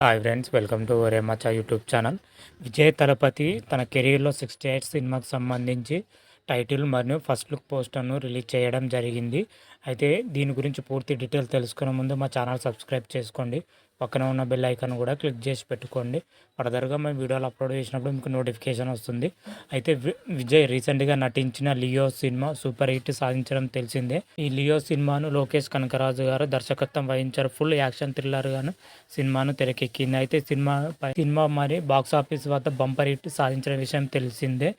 Hi friends, welcome to రేమచ్చా YouTube channel. Vijay Thalapathy తన కెరీర్లో 68 సినిమాకి సంబంధించి టైటిల్ మరియు ఫస్ట్ లుక్ పోస్టర్ను రిలీజ్ చేయడం జరిగింది. అయితే దీని గురించి పూర్తి డీటెయిల్స్ తెలుసుకునే ముందు మా ఛానల్ సబ్స్క్రైబ్ చేసుకోండి, పక్కన ఉన్న బెల్ ఐకాన్ కూడా క్లిక్ చేసి పెట్టుకోండి. ఫర్దర్గా మేము వీడియోలు అప్లోడ్ చేసినప్పుడు మీకు నోటిఫికేషన్ వస్తుంది. అయితే విజయ్ రీసెంట్గా నటించిన లియో సినిమా సూపర్ హిట్ సాధించడం తెలిసిందే. ఈ లియో సినిమాను లోకేష్ కనకరాజు గారు దర్శకత్వం వహించారు. ఫుల్ యాక్షన్ థ్రిల్లర్ గాను సినిమాను తెరకెక్కింది. అయితే సినిమా మరి బాక్స్ ఆఫీస్ వద్ద బంపర్ హిట్ సాధించిన విషయం తెలిసిందే.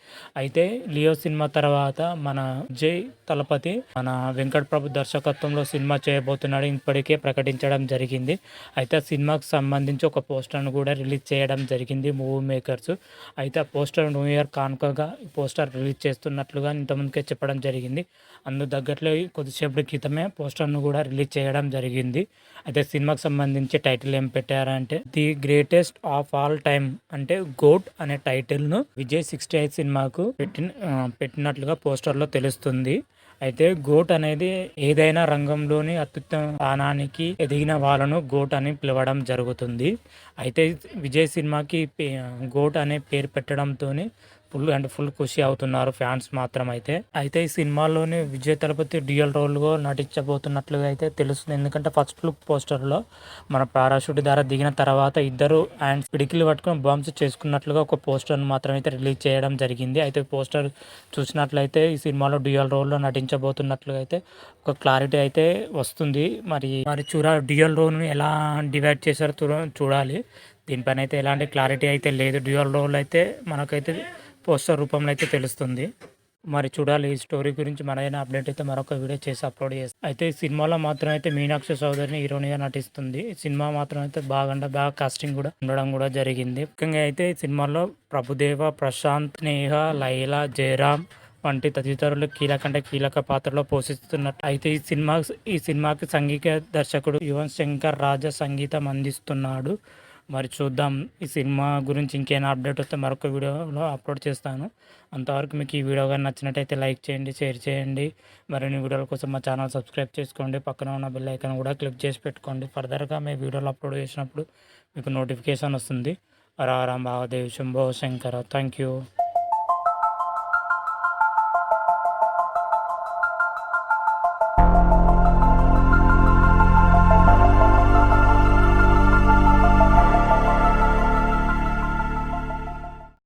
అయితే లియో సినిమా తర్వాత మన విజయ్ తలపతి మన వెంకట్ ప్రభు దర్శకత్వంలో సినిమా చేయబోతున్నాడు, ఇప్పటికే ప్రకటించడం జరిగింది. అయితే ఆ సినిమాకు సంబంధించి ఒక పోస్టర్ను కూడా రిలీజ్ చేయడం జరిగింది మూవీ మేకర్స్. అయితే ఆ పోస్టర్ న్యూ ఇయర్ కానుకగా పోస్టర్ రిలీజ్ చేస్తున్నట్లుగా ఇంతకుముందుకే చెప్పడం జరిగింది. అందుకు తగ్గట్లు కొద్దిసేపటి క్రితమే పోస్టర్ను కూడా రిలీజ్ చేయడం జరిగింది. అయితే సినిమాకి సంబంధించి టైటిల్ ఏం పెట్టారంటే the greatest of all time, అంటే గోట్ అనే టైటిల్ను విజయ్ 68 సినిమాకు పెట్టినట్లుగా పోస్టర్లో తెలుస్తుంది. అయితే గోట్ అనేది ఏదైనా రంగంలోని అత్యుత్తమ స్థానానికి ఎదిగిన వాళ్ళను గోట్ అని పిలవడం జరుగుతుంది. అయితే విజయ్ సినిమాకి గోట్ అనే పేరు పెట్టడంతోనే ఫుల్ ఖుషి అవుతున్నారు ఫ్యాన్స్ మాత్రం. అయితే ఈ సినిమాలోని విజయ్ తలపతి డ్యూయల్ రోల్గా నటించబోతున్నట్లుగా అయితే తెలుస్తుంది. ఎందుకంటే ఫస్ట్ లుక్ పోస్టర్లో మన పారాషూట్ ద్వారా దిగిన తర్వాత ఇద్దరు అండ్ పిడికిలు పట్టుకొని బాంబ్స్ చేసుకున్నట్లుగా ఒక పోస్టర్ను మాత్రం అయితే రిలీజ్ చేయడం జరిగింది. అయితే పోస్టర్ చూసినట్లయితే ఈ సినిమాలో డ్యూయల్ రోల్లో నటించబోతున్నట్లుగా అయితే ఒక క్లారిటీ అయితే వస్తుంది. మరి డ్యూయల్ రోల్ని ఎలా డివైడ్ చేశారో చూడాలి. దీనిపైన అయితే ఎలాంటి క్లారిటీ అయితే లేదు. డ్యూయల్ రోల్ అయితే మనకైతే పోస్టర్ రూపంలో అయితే తెలుస్తుంది. మరి చూడాలి. ఈ స్టోరీ గురించి మనైనా అప్డేట్ అయితే మరొక వీడియో చేసి అప్లోడ్ చేస్తాం. అయితే ఈ సినిమాలో మాత్రం అయితే మీనాక్షి చౌదరిని హీరోయిన్గా నటిస్తుంది. ఈ సినిమా మాత్రం అయితే బాగా కాస్టింగ్ కూడా ఉండడం కూడా జరిగింది. ముఖ్యంగా అయితే ఈ సినిమాలో ప్రభుదేవ, ప్రశాంత్, స్నేహ, లైలా, జయరామ్ వంటి తదితరులు కీలక పాత్రలో పోషిస్తున్నట్టు. అయితే ఈ సినిమాకి సంగీత దర్శకుడు యువన్ శంకర్ రాజా సంగీతం అందిస్తున్నాడు. మరి చూద్దాం. ఈ సినిమా గురించి ఇంకేమైనా అప్డేట్ వస్తే మరొక వీడియోలో అప్లోడ్ చేస్తాను. అంతవరకు మీకు ఈ వీడియో కానీ నచ్చినట్టయితే లైక్ చేయండి, షేర్ చేయండి. మరిన్ని వీడియోల కోసం మా ఛానల్ సబ్స్క్రైబ్ చేసుకోండి, పక్కన ఉన్న బెల్ ఐకాన్ కూడా క్లిక్ చేసి పెట్టుకోండి. ఫర్దర్గా మేము వీడియోలు అప్లోడ్ చేసినప్పుడు మీకు నోటిఫికేషన్ వస్తుంది. రారాం భావదేవ్ శంభో శంకర. Thank you.